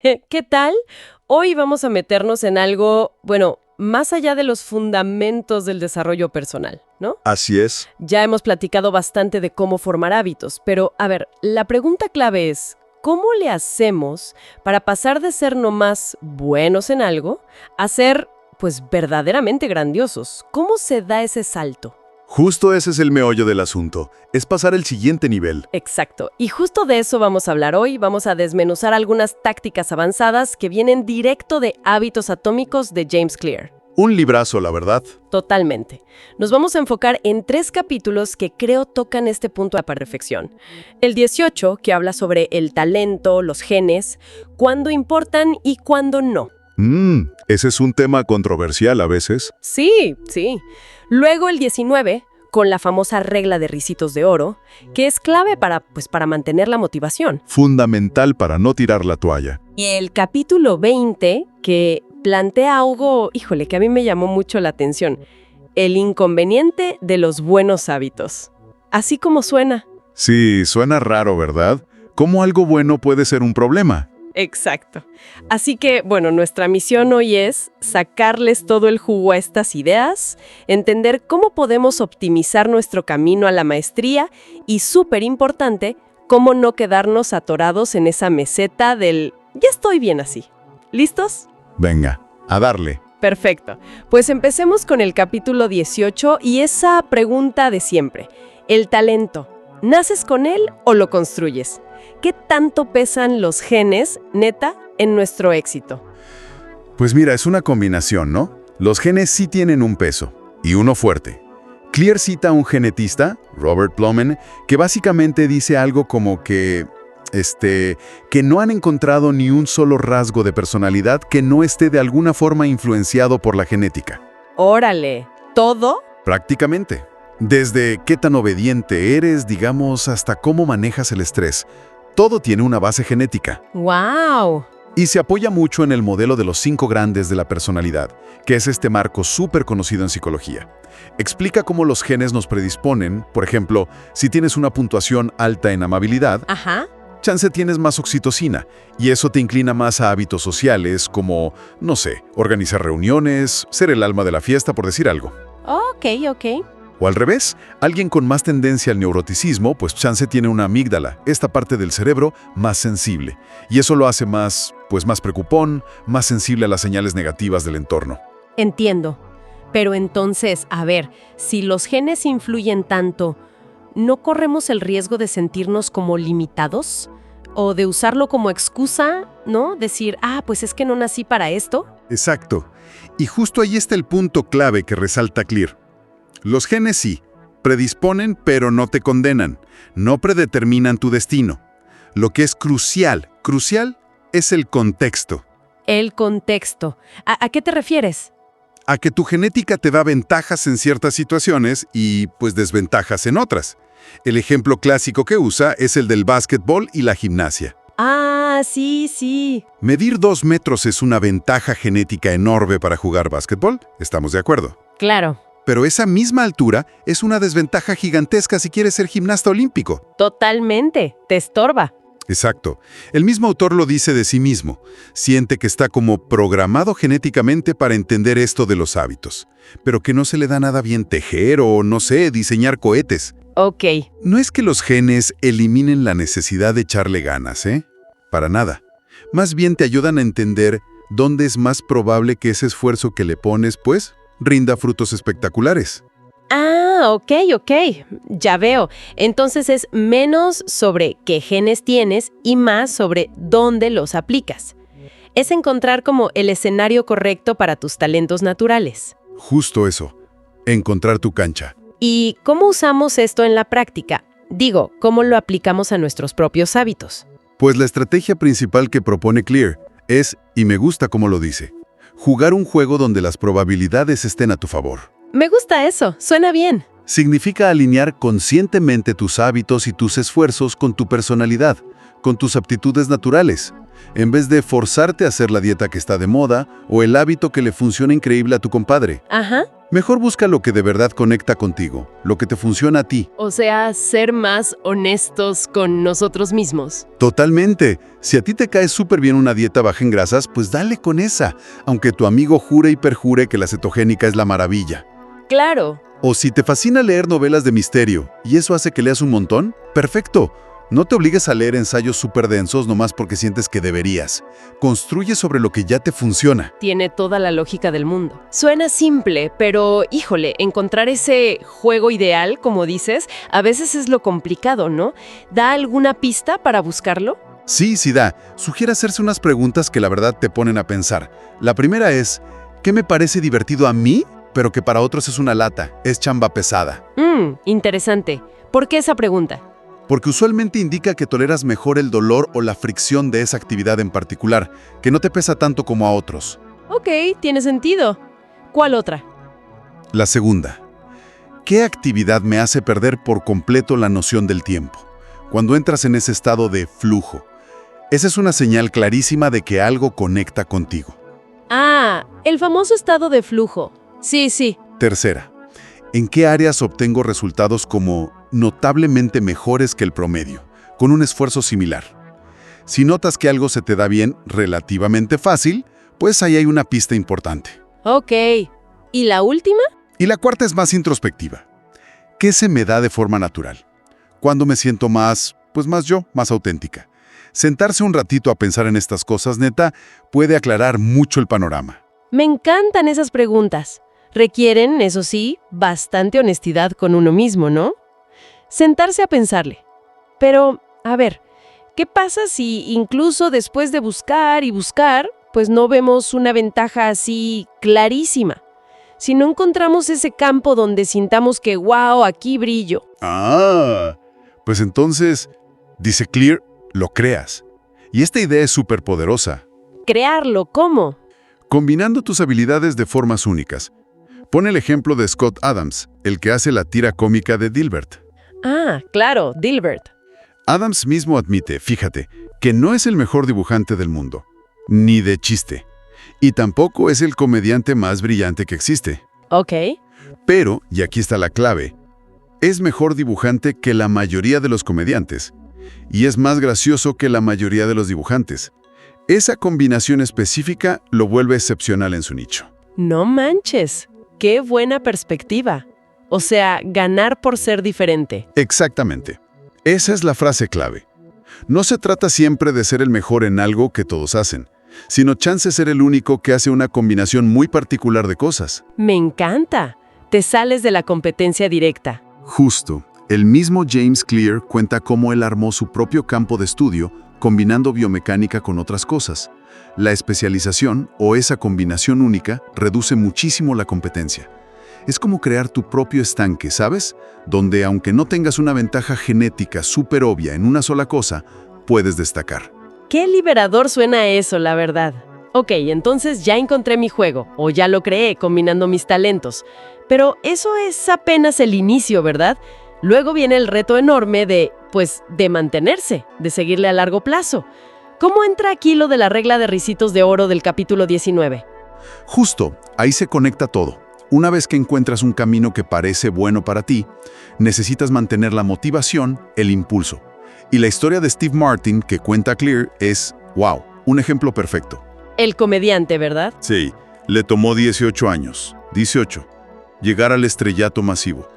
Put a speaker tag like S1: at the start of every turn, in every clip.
S1: ¿Qué tal? Hoy vamos a meternos en algo, bueno, más allá de los fundamentos del desarrollo personal, ¿no?
S2: Así es.
S1: Ya hemos platicado bastante de cómo formar hábitos, pero a ver, la pregunta clave es, ¿cómo le hacemos para pasar de ser nomás buenos en algo a ser, pues, verdaderamente grandiosos? ¿Cómo se da ese salto?
S2: Justo ese es el meollo del asunto. Es pasar el siguiente nivel.
S1: Exacto. Y justo de eso vamos a hablar hoy. Vamos a desmenuzar algunas tácticas avanzadas que vienen directo de Hábitos Atómicos de James Clear.
S2: Un librazo, la verdad.
S1: Totalmente. Nos vamos a enfocar en 3 capítulos que creo tocan este punto a la perfección. El 18, que habla sobre el talento, los genes, cuándo importan y cuándo no.
S2: Ese es un tema controversial a veces.
S1: Sí. Luego el 19, con la famosa regla de ricitos de oro, que es clave para mantener la motivación.
S2: Fundamental para no tirar la toalla.
S1: Y el capítulo 20, que plantea algo, que a mí me llamó mucho la atención. El inconveniente de los buenos hábitos. Así como suena.
S2: Sí, suena raro, ¿verdad? ¿Cómo algo bueno puede ser un problema?
S1: Exacto. Así que, bueno, nuestra misión hoy es sacarles todo el jugo a estas ideas, entender cómo podemos optimizar nuestro camino a la maestría y, súper importante, cómo no quedarnos atorados en esa meseta del «ya estoy bien así». ¿Listos?
S2: Venga, a darle.
S1: Perfecto. Pues empecemos con el capítulo 18 y esa pregunta de siempre. El talento. ¿Naces con él o lo construyes? ¿Qué tanto pesan los genes, neta, en nuestro éxito?
S2: Pues mira, es una combinación, ¿no? Los genes sí tienen un peso, y uno fuerte. Clear cita a un genetista, Robert Plomin, que básicamente dice algo como que no han encontrado ni un solo rasgo de personalidad que no esté de alguna forma influenciado por la genética.
S1: ¡Órale! ¿Todo?
S2: Prácticamente. Desde qué tan obediente eres, digamos, hasta cómo manejas el estrés. Todo tiene una base genética.
S1: ¡Wow!
S2: Y se apoya mucho en el modelo de los 5 grandes de la personalidad, que es este marco súper conocido en psicología. Explica cómo los genes nos predisponen, por ejemplo, si tienes una puntuación alta en amabilidad, chance tienes más oxitocina, y eso te inclina más a hábitos sociales como, no sé, organizar reuniones, ser el alma de la fiesta, por decir algo.
S1: Ok.
S2: O al revés, alguien con más tendencia al neuroticismo, pues chance tiene una amígdala, esta parte del cerebro más sensible. Y eso lo hace más preocupón, más sensible a las señales negativas del entorno.
S1: Entiendo. Pero entonces, a ver, si los genes influyen tanto, ¿no corremos el riesgo de sentirnos como limitados? ¿O de usarlo como excusa, ¿no? Decir, pues es que no nací para esto.
S2: Exacto. Y justo ahí está el punto clave que resalta Clear. Los genes sí, predisponen pero no te condenan, no predeterminan tu destino. Lo que es crucial es el contexto.
S1: El contexto. ¿A qué te refieres?
S2: A que tu genética te da ventajas en ciertas situaciones y pues desventajas en otras. El ejemplo clásico que usa es el del básquetbol y la gimnasia.
S1: Sí.
S2: Medir 2 metros es una ventaja genética enorme para jugar básquetbol, ¿estamos de acuerdo?
S1: Claro.
S2: Pero esa misma altura es una desventaja gigantesca si quieres ser gimnasta olímpico.
S1: Totalmente. Te estorba.
S2: Exacto. El mismo autor lo dice de sí mismo. Siente que está como programado genéticamente para entender esto de los hábitos, pero que no se le da nada bien tejer o, no sé, diseñar cohetes.
S1: Ok.
S2: No es que los genes eliminen la necesidad de echarle ganas, ¿eh? Para nada. Más bien te ayudan a entender dónde es más probable que ese esfuerzo que le pones, pues, rinda frutos espectaculares.
S1: Ok. Ya veo. Entonces es menos sobre qué genes tienes y más sobre dónde los aplicas. Es encontrar como el escenario correcto para tus talentos naturales.
S2: Justo eso. Encontrar tu cancha.
S1: ¿Y cómo usamos esto en la práctica? Digo, ¿cómo lo aplicamos a nuestros propios hábitos?
S2: Pues la estrategia principal que propone Clear es, y me gusta cómo lo dice, jugar un juego donde las probabilidades estén a tu favor.
S1: Me gusta eso, suena bien.
S2: Significa alinear conscientemente tus hábitos y tus esfuerzos con tu personalidad, con tus aptitudes naturales, en vez de forzarte a hacer la dieta que está de moda o el hábito que le funciona increíble a tu compadre. Mejor busca lo que de verdad conecta contigo, lo que te funciona a ti.
S1: O sea, ser más honestos con nosotros mismos.
S2: Totalmente. Si a ti te cae súper bien una dieta baja en grasas, pues dale con esa, aunque tu amigo jure y perjure que la cetogénica es la maravilla.
S1: Claro.
S2: O si te fascina leer novelas de misterio y eso hace que leas un montón, perfecto. No te obligues a leer ensayos súper densos nomás porque sientes que deberías. Construye sobre lo que ya te funciona.
S1: Tiene toda la lógica del mundo. Suena simple, pero híjole, encontrar ese juego ideal, como dices, a veces es lo complicado, ¿no? ¿Da alguna pista para buscarlo?
S2: Sí da. Sugiere hacerse unas preguntas que la verdad te ponen a pensar. La primera es, ¿qué me parece divertido a mí, pero que para otros es una lata, es chamba pesada?
S1: Interesante. ¿Por qué esa pregunta?
S2: Porque usualmente indica que toleras mejor el dolor o la fricción de esa actividad en particular, que no te pesa tanto como a otros.
S1: Ok, tiene sentido. ¿Cuál otra?
S2: La segunda. ¿Qué actividad me hace perder por completo la noción del tiempo? Cuando entras en ese estado de flujo. Esa es una señal clarísima de que algo conecta contigo.
S1: Ah, el famoso estado de flujo. Sí.
S2: Tercera. ¿En qué áreas obtengo resultados como notablemente mejores que el promedio, con un esfuerzo similar? Si notas que algo se te da bien relativamente fácil, pues ahí hay una pista importante.
S1: Ok. ¿Y la última?
S2: Y la cuarta es más introspectiva. ¿Qué se me da de forma natural? ¿Cuándo me siento más yo, más auténtica? Sentarse un ratito a pensar en estas cosas, neta, puede aclarar mucho el panorama.
S1: Me encantan esas preguntas. Requieren, eso sí, bastante honestidad con uno mismo, ¿no? Sentarse a pensarle. Pero, a ver, ¿qué pasa si incluso después de buscar y buscar, pues no vemos una ventaja así clarísima? Si no encontramos ese campo donde sintamos que, wow, aquí brillo.
S2: Pues entonces, dice Clear, lo creas. Y esta idea es súper poderosa.
S1: ¿Crearlo? ¿Cómo?
S2: Combinando tus habilidades de formas únicas. Pon el ejemplo de Scott Adams, el que hace la tira cómica de Dilbert.
S1: Ah, claro, Dilbert.
S2: Adams mismo admite, fíjate, que no es el mejor dibujante del mundo, ni de chiste, y tampoco es el comediante más brillante que existe.
S1: Ok.
S2: Pero, y aquí está la clave, es mejor dibujante que la mayoría de los comediantes, y es más gracioso que la mayoría de los dibujantes. Esa combinación específica lo vuelve excepcional en su nicho.
S1: No manches. ¡Qué buena perspectiva! O sea, ganar por ser diferente.
S2: Exactamente. Esa es la frase clave. No se trata siempre de ser el mejor en algo que todos hacen, sino chance ser el único que hace una combinación muy particular de cosas.
S1: Me encanta. Te sales de la competencia directa.
S2: Justo. El mismo James Clear cuenta cómo él armó su propio campo de estudio combinando biomecánica con otras cosas. La especialización, o esa combinación única, reduce muchísimo la competencia. Es como crear tu propio estanque, ¿sabes? Donde, aunque no tengas una ventaja genética súper obvia en una sola cosa, puedes destacar.
S1: Qué liberador suena eso, la verdad. Ok, entonces ya encontré mi juego, o ya lo creé combinando mis talentos. Pero eso es apenas el inicio, ¿verdad? Luego viene el reto enorme de mantenerse, de seguirle a largo plazo. ¿Cómo entra aquí lo de la regla de ricitos de oro del capítulo 19?
S2: Justo, ahí se conecta todo. Una vez que encuentras un camino que parece bueno para ti, necesitas mantener la motivación, el impulso. Y la historia de Steve Martin que cuenta Clear es, wow, un ejemplo perfecto.
S1: El comediante, ¿verdad?
S2: Sí, le tomó 18 años, llegar al estrellato masivo.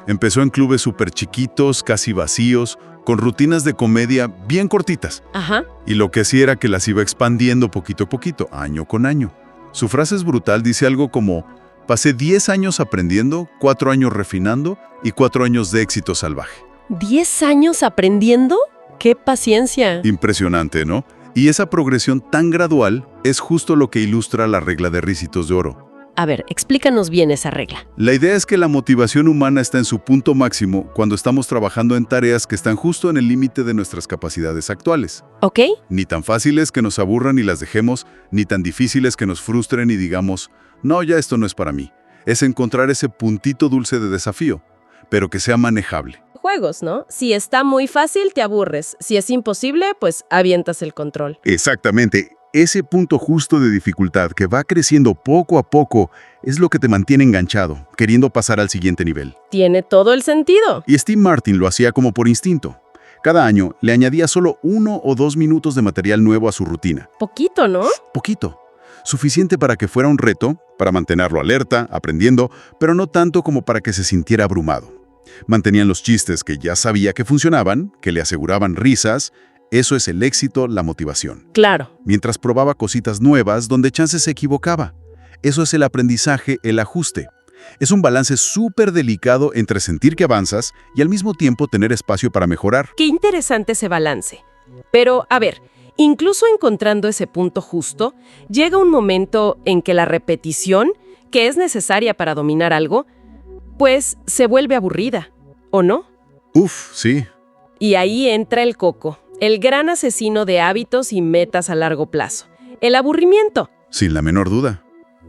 S2: Empezó en clubes súper chiquitos, casi vacíos, con rutinas de comedia bien cortitas.
S1: Ajá.
S2: Y lo que hacía era que las iba expandiendo poquito a poquito, año con año. Su frase es brutal, dice algo como, pasé 10 años aprendiendo, 4 años refinando y 4 años de éxito salvaje.
S1: ¿10 años aprendiendo? ¡Qué paciencia!
S2: Impresionante, ¿no? Y esa progresión tan gradual es justo lo que ilustra la regla de ricitos de oro.
S1: A ver, explícanos bien esa regla.
S2: La idea es que la motivación humana está en su punto máximo cuando estamos trabajando en tareas que están justo en el límite de nuestras capacidades actuales.
S1: ¿Ok?
S2: Ni tan fáciles que nos aburran y las dejemos, ni tan difíciles que nos frustren y digamos, no, ya esto no es para mí. Es encontrar ese puntito dulce de desafío, pero que sea manejable.
S1: Juegos, ¿no? Si está muy fácil, te aburres. Si es imposible, pues avientas el control.
S2: Exactamente. Ese punto justo de dificultad que va creciendo poco a poco es lo que te mantiene enganchado, queriendo pasar al siguiente nivel.
S1: Tiene todo el sentido.
S2: Y Steve Martin lo hacía como por instinto. Cada año le añadía solo 1 o 2 minutos de material nuevo a su rutina.
S1: Poquito, ¿no?
S2: Poquito. Suficiente para que fuera un reto, para mantenerlo alerta, aprendiendo, pero no tanto como para que se sintiera abrumado. Mantenían los chistes que ya sabía que funcionaban, que le aseguraban risas. Eso es el éxito, la motivación.
S1: Claro.
S2: Mientras probaba cositas nuevas donde chance se equivocaba. Eso es el aprendizaje, el ajuste. Es un balance súper delicado entre sentir que avanzas y al mismo tiempo tener espacio para mejorar.
S1: Qué interesante ese balance. Pero, a ver, incluso encontrando ese punto justo, llega un momento en que la repetición, que es necesaria para dominar algo, pues se vuelve aburrida, ¿o no?
S2: Uf, sí.
S1: Y ahí entra el coco, el gran asesino de hábitos y metas a largo plazo. El aburrimiento.
S2: Sin la menor duda.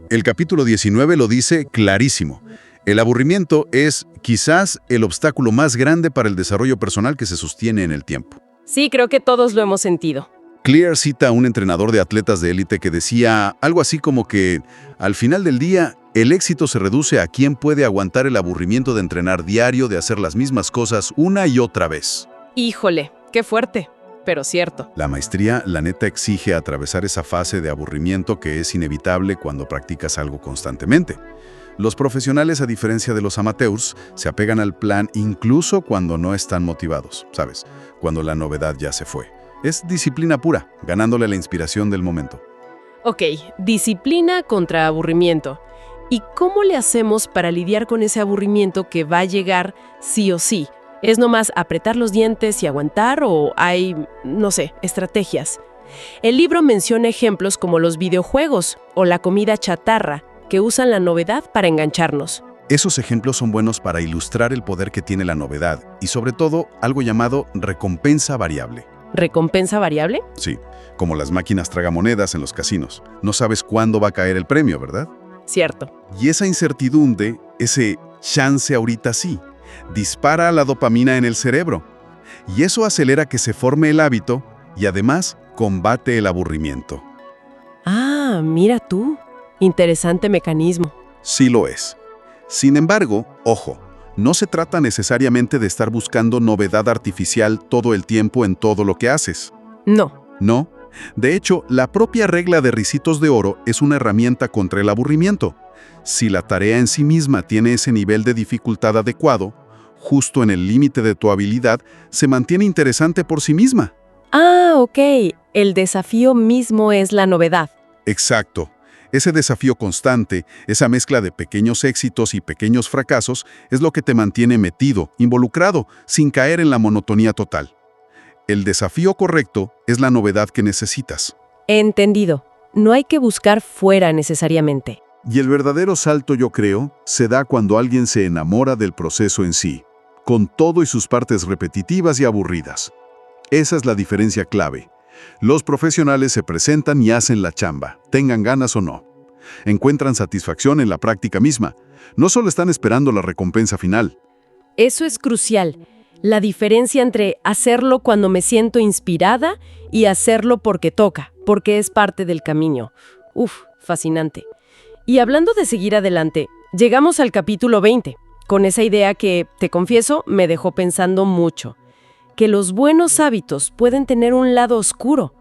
S2: El capítulo 19 lo dice clarísimo. El aburrimiento es quizás el obstáculo más grande para el desarrollo personal que se sostiene en el tiempo.
S1: Sí, creo que todos lo hemos sentido.
S2: Clear cita a un entrenador de atletas de élite que decía algo así como que, al final del día, el éxito se reduce a quién puede aguantar el aburrimiento de entrenar diario, de hacer las mismas cosas una y otra vez.
S1: Híjole, qué fuerte, pero cierto.
S2: La maestría, la neta, exige atravesar esa fase de aburrimiento que es inevitable cuando practicas algo constantemente. Los profesionales, a diferencia de los amateurs, se apegan al plan incluso cuando no están motivados, ¿sabes? Cuando la novedad ya se fue. Es disciplina pura, ganándole la inspiración del momento.
S1: Ok, disciplina contra aburrimiento. ¿Y cómo le hacemos para lidiar con ese aburrimiento que va a llegar sí o sí? ¿Es nomás apretar los dientes y aguantar o hay, no sé, estrategias? El libro menciona ejemplos como los videojuegos o la comida chatarra, que usan la novedad para engancharnos.
S2: Esos ejemplos son buenos para ilustrar el poder que tiene la novedad y, sobre todo, algo llamado recompensa variable.
S1: ¿Recompensa variable?
S2: Sí, como las máquinas tragamonedas en los casinos. No sabes cuándo va a caer el premio, ¿verdad?
S1: Cierto.
S2: Y esa incertidumbre, ese chance ahorita sí, dispara la dopamina en el cerebro. Y eso acelera que se forme el hábito y además combate el aburrimiento.
S1: Ah, mira tú. Interesante mecanismo.
S2: Sí lo es. Sin embargo, ojo, no se trata necesariamente de estar buscando novedad artificial todo el tiempo en todo lo que haces.
S1: No.
S2: No. De hecho, la propia regla de Ricitos de Oro es una herramienta contra el aburrimiento. Si la tarea en sí misma tiene ese nivel de dificultad adecuado, justo en el límite de tu habilidad, se mantiene interesante por sí misma.
S1: Ah, ok. El desafío mismo es la novedad.
S2: Exacto. Ese desafío constante, esa mezcla de pequeños éxitos y pequeños fracasos, es lo que te mantiene metido, involucrado, sin caer en la monotonía total. El desafío correcto es la novedad que necesitas.
S1: Entendido. No hay que buscar fuera necesariamente.
S2: Y el verdadero salto, yo creo, se da cuando alguien se enamora del proceso en sí, con todo y sus partes repetitivas y aburridas. Esa es la diferencia clave. Los profesionales se presentan y hacen la chamba, tengan ganas o no. Encuentran satisfacción en la práctica misma. No solo están esperando la recompensa final.
S1: Eso es crucial. La diferencia entre hacerlo cuando me siento inspirada y hacerlo porque toca, porque es parte del camino. Uf, fascinante. Y hablando de seguir adelante, llegamos al capítulo 20, con esa idea que, te confieso, me dejó pensando mucho. Que los buenos hábitos pueden tener un lado oscuro.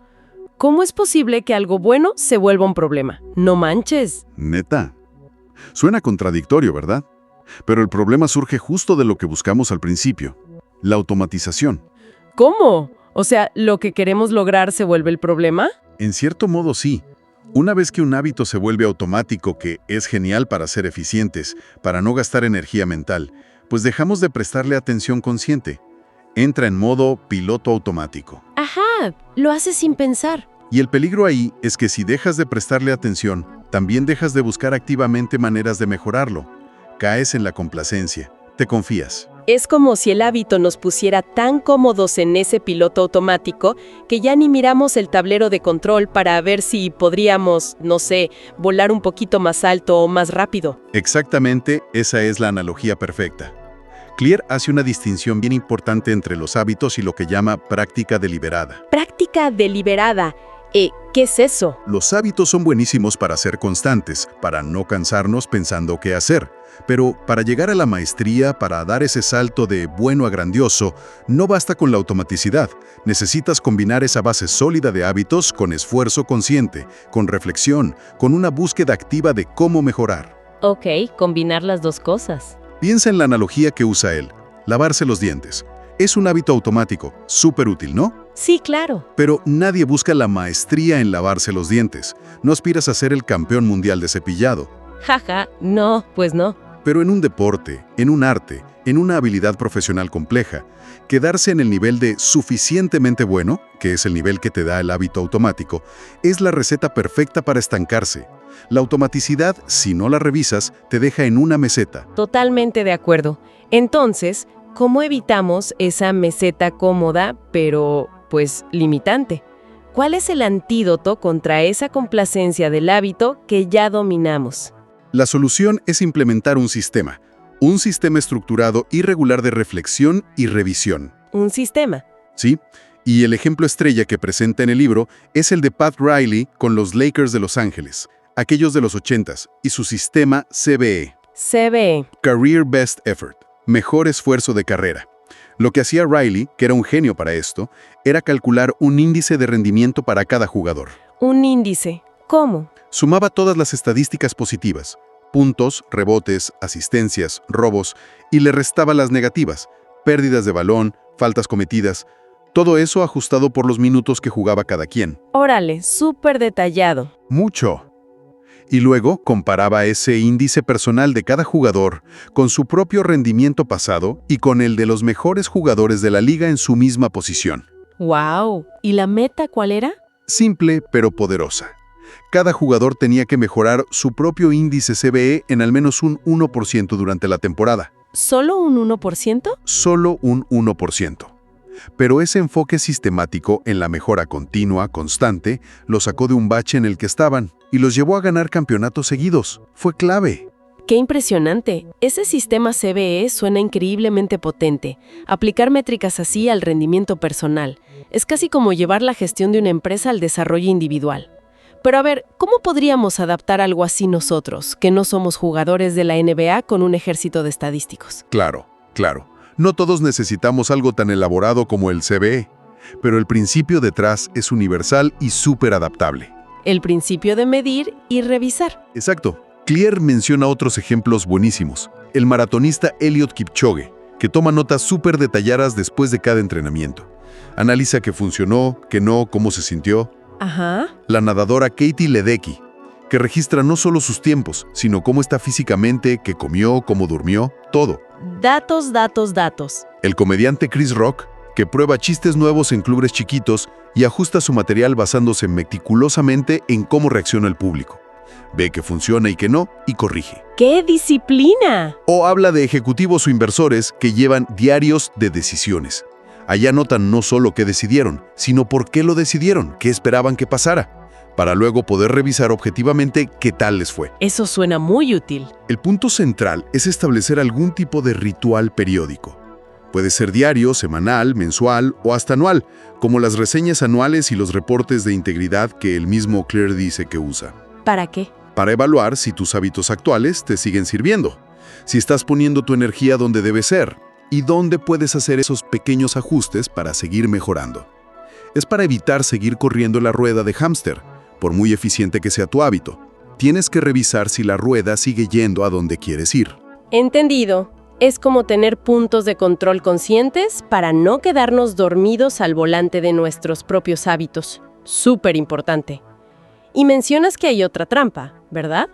S1: ¿Cómo es posible que algo bueno se vuelva un problema? No manches.
S2: Neta. Suena contradictorio, ¿verdad? Pero el problema surge justo de lo que buscamos al principio. La automatización.
S1: ¿Cómo? O sea, ¿lo que queremos lograr se vuelve el problema?
S2: En cierto modo, sí. Una vez que un hábito se vuelve automático, que es genial para ser eficientes, para no gastar energía mental, pues dejamos de prestarle atención consciente. Entra en modo piloto automático.
S1: Ajá, lo haces sin pensar.
S2: Y el peligro ahí es que si dejas de prestarle atención, también dejas de buscar activamente maneras de mejorarlo. Caes en la complacencia. Te confías.
S1: Es como si el hábito nos pusiera tan cómodos en ese piloto automático que ya ni miramos el tablero de control para ver si podríamos, no sé, volar un poquito más alto o más rápido.
S2: Exactamente, esa es la analogía perfecta. Clear hace una distinción bien importante entre los hábitos y lo que llama práctica deliberada.
S1: Práctica deliberada. ¿Qué es eso?
S2: Los hábitos son buenísimos para ser constantes, para no cansarnos pensando qué hacer. Pero para llegar a la maestría, para dar ese salto de bueno a grandioso, no basta con la automaticidad. Necesitas combinar esa base sólida de hábitos con esfuerzo consciente, con reflexión, con una búsqueda activa de cómo mejorar.
S1: Ok, combinar las dos cosas.
S2: Piensa en la analogía que usa él, lavarse los dientes. Es un hábito automático, súper útil, ¿no?
S1: Sí, claro.
S2: Pero nadie busca la maestría en lavarse los dientes. No aspiras a ser el campeón mundial de cepillado.
S1: Jaja, no, pues no.
S2: Pero en un deporte, en un arte, en una habilidad profesional compleja, quedarse en el nivel de suficientemente bueno, que es el nivel que te da el hábito automático, es la receta perfecta para estancarse. La automaticidad, si no la revisas, te deja en una meseta.
S1: Totalmente de acuerdo. Entonces, ¿cómo evitamos esa meseta cómoda, pero, pues, limitante? ¿Cuál es el antídoto contra esa complacencia del hábito que ya dominamos?
S2: La solución es implementar un sistema estructurado y regular de reflexión y revisión.
S1: Un sistema.
S2: ¿Sí? Y el ejemplo estrella que presenta en el libro es el de Pat Riley con los Lakers de Los Ángeles, aquellos de los 80s, y su sistema CBE.
S1: CBE.
S2: Career Best Effort, mejor esfuerzo de carrera. Lo que hacía Riley, que era un genio para esto, era calcular un índice de rendimiento para cada jugador.
S1: Un índice. ¿Cómo?
S2: Sumaba todas las estadísticas positivas, puntos, rebotes, asistencias, robos, y le restaba las negativas, pérdidas de balón, faltas cometidas, todo eso ajustado por los minutos que jugaba cada quien.
S1: Órale, súper detallado.
S2: Mucho. Y luego comparaba ese índice personal de cada jugador con su propio rendimiento pasado y con el de los mejores jugadores de la liga en su misma posición.
S1: ¡Wow! ¿Y la meta cuál era?
S2: Simple pero poderosa. Cada jugador tenía que mejorar su propio índice CBE en al menos un 1% durante la temporada.
S1: ¿Solo un 1%?
S2: Solo un 1%. Pero ese enfoque sistemático en la mejora continua, constante, los sacó de un bache en el que estaban y los llevó a ganar campeonatos seguidos. Fue clave.
S1: ¡Qué impresionante! Ese sistema CBE suena increíblemente potente. Aplicar métricas así al rendimiento personal. Es casi como llevar la gestión de una empresa al desarrollo individual. Pero a ver, ¿cómo podríamos adaptar algo así nosotros, que no somos jugadores de la NBA con un ejército de estadísticos?
S2: Claro. No todos necesitamos algo tan elaborado como el CBE, pero el principio detrás es universal y súper adaptable.
S1: El principio de medir y revisar.
S2: Exacto. Clear menciona otros ejemplos buenísimos. El maratonista Eliud Kipchoge, que toma notas súper detalladas después de cada entrenamiento. Analiza qué funcionó, qué no, cómo se sintió.
S1: Ajá.
S2: La nadadora Katie Ledecky, que registra no solo sus tiempos, sino cómo está físicamente, qué comió, cómo durmió, todo.
S1: Datos.
S2: El comediante Chris Rock, que prueba chistes nuevos en clubes chiquitos y ajusta su material basándose meticulosamente en cómo reacciona el público. Ve que funciona y que no, y corrige.
S1: ¡Qué disciplina!
S2: O habla de ejecutivos o inversores que llevan diarios de decisiones. Allá notan no solo qué decidieron, sino por qué lo decidieron, qué esperaban que pasara, para luego poder revisar objetivamente qué tal les fue.
S1: Eso suena muy útil.
S2: El punto central es establecer algún tipo de ritual periódico. Puede ser diario, semanal, mensual o hasta anual, como las reseñas anuales y los reportes de integridad que el mismo Clear dice que usa.
S1: ¿Para qué?
S2: Para evaluar si tus hábitos actuales te siguen sirviendo, si estás poniendo tu energía donde debe ser y dónde puedes hacer esos pequeños ajustes para seguir mejorando. Es para evitar seguir corriendo la rueda de hámster, por muy eficiente que sea tu hábito. Tienes que revisar si la rueda sigue yendo a donde quieres ir.
S1: Entendido. Es como tener puntos de control conscientes para no quedarnos dormidos al volante de nuestros propios hábitos. Súper importante. Y mencionas que hay otra trampa, ¿verdad?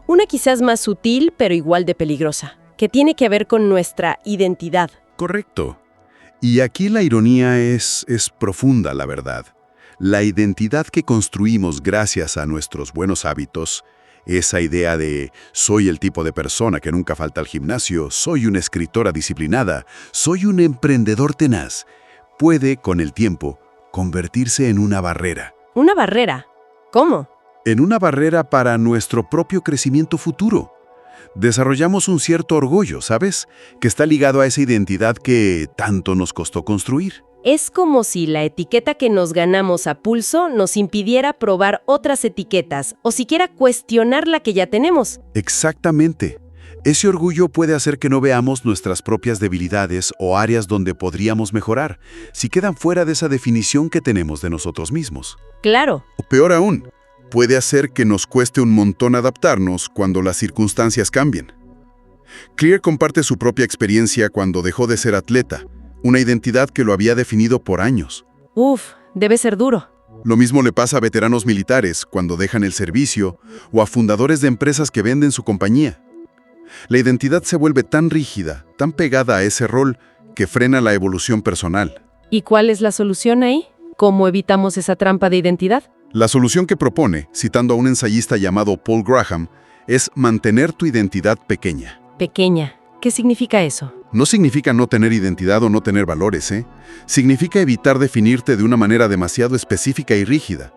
S1: Una quizás más sutil, pero igual de peligrosa, que tiene que ver con nuestra identidad.
S2: Correcto. Y aquí la ironía es profunda, la verdad. La identidad que construimos gracias a nuestros buenos hábitos, esa idea de soy el tipo de persona que nunca falta al gimnasio, soy una escritora disciplinada, soy un emprendedor tenaz, puede, con el tiempo, convertirse en una barrera.
S1: ¿Una barrera? ¿Cómo?
S2: En una barrera para nuestro propio crecimiento futuro. Desarrollamos un cierto orgullo, ¿sabes? Que está ligado a esa identidad que tanto nos costó construir.
S1: Es como si la etiqueta que nos ganamos a pulso nos impidiera probar otras etiquetas o siquiera cuestionar la que ya tenemos.
S2: Exactamente. Ese orgullo puede hacer que no veamos nuestras propias debilidades o áreas donde podríamos mejorar, si quedan fuera de esa definición que tenemos de nosotros mismos.
S1: Claro.
S2: O peor aún, puede hacer que nos cueste un montón adaptarnos cuando las circunstancias cambien. Clear comparte su propia experiencia cuando dejó de ser atleta, una identidad que lo había definido por años.
S1: Uf, debe ser duro.
S2: Lo mismo le pasa a veteranos militares cuando dejan el servicio o a fundadores de empresas que venden su compañía. La identidad se vuelve tan rígida, tan pegada a ese rol, que frena la evolución personal.
S1: ¿Y cuál es la solución ahí? ¿Cómo evitamos esa trampa de identidad?
S2: La solución que propone, citando a un ensayista llamado Paul Graham, es mantener tu identidad pequeña.
S1: Pequeña. ¿Qué significa eso?
S2: No significa no tener identidad o no tener valores, ¿eh? Significa evitar definirte de una manera demasiado específica y rígida.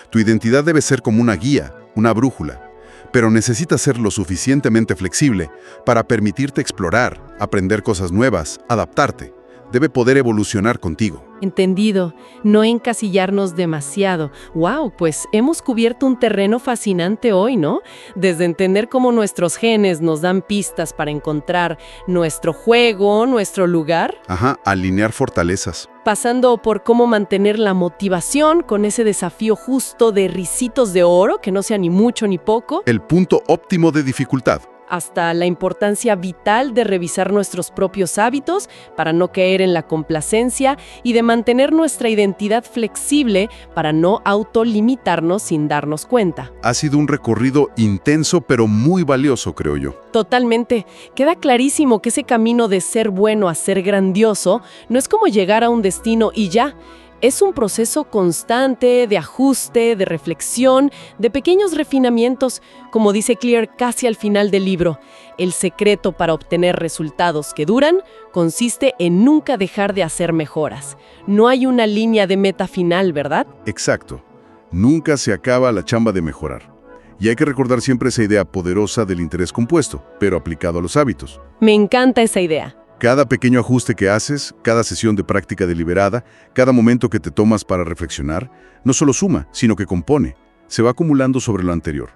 S2: Tu identidad debe ser como una guía, una brújula, pero necesita ser lo suficientemente flexible para permitirte explorar, aprender cosas nuevas, adaptarte. Debe poder evolucionar contigo.
S1: Entendido. No encasillarnos demasiado. ¡Wow! Pues hemos cubierto un terreno fascinante hoy, ¿no? Desde entender cómo nuestros genes nos dan pistas para encontrar nuestro juego, nuestro lugar,
S2: Alinear fortalezas.
S1: pasando por cómo mantener la motivación con ese desafío justo de risitos de oro, que no sea ni mucho ni poco,
S2: El punto óptimo de dificultad.
S1: hasta la importancia vital de revisar nuestros propios hábitos para no caer en la complacencia y de mantener nuestra identidad flexible para no autolimitarnos sin darnos cuenta.
S2: Ha sido un recorrido intenso pero muy valioso, creo yo.
S1: Totalmente. Queda clarísimo que ese camino de ser bueno a ser grandioso no es como llegar a un destino y ya. Es un proceso constante de ajuste, de reflexión, de pequeños refinamientos, como dice Clear casi al final del libro. El secreto para obtener resultados que duran consiste en nunca dejar de hacer mejoras. No hay una línea de meta final, ¿verdad?
S2: Exacto. Nunca se acaba la chamba de mejorar. Y hay que recordar siempre esa idea poderosa del interés compuesto, pero aplicado a los hábitos.
S1: Me encanta esa idea.
S2: Cada pequeño ajuste que haces, cada sesión de práctica deliberada, cada momento que te tomas para reflexionar, no solo suma, sino que compone. Se va acumulando sobre lo anterior.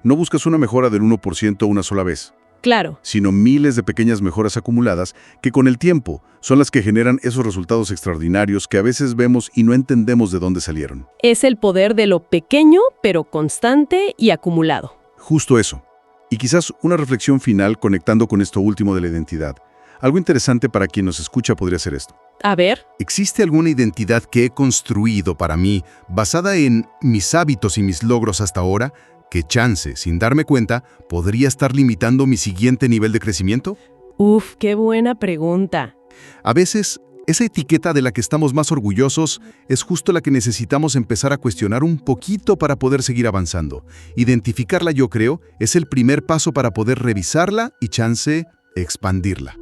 S2: No buscas una mejora del 1% una sola vez,
S1: Claro.
S2: sino miles de pequeñas mejoras acumuladas que con el tiempo son las que generan esos resultados extraordinarios que a veces vemos y no entendemos de dónde salieron.
S1: Es el poder de lo pequeño, pero constante y acumulado.
S2: Justo eso. Y quizás una reflexión final conectando con esto último de la identidad. Algo interesante para quien nos escucha podría ser esto.
S1: A ver.
S2: ¿Existe alguna identidad que he construido para mí basada en mis hábitos y mis logros hasta ahora que chance, sin darme cuenta, podría estar limitando mi siguiente nivel de crecimiento?
S1: Uf, qué buena pregunta.
S2: A veces, esa etiqueta de la que estamos más orgullosos es justo la que necesitamos empezar a cuestionar un poquito para poder seguir avanzando. Identificarla, yo creo, es el primer paso para poder revisarla y chance expandirla.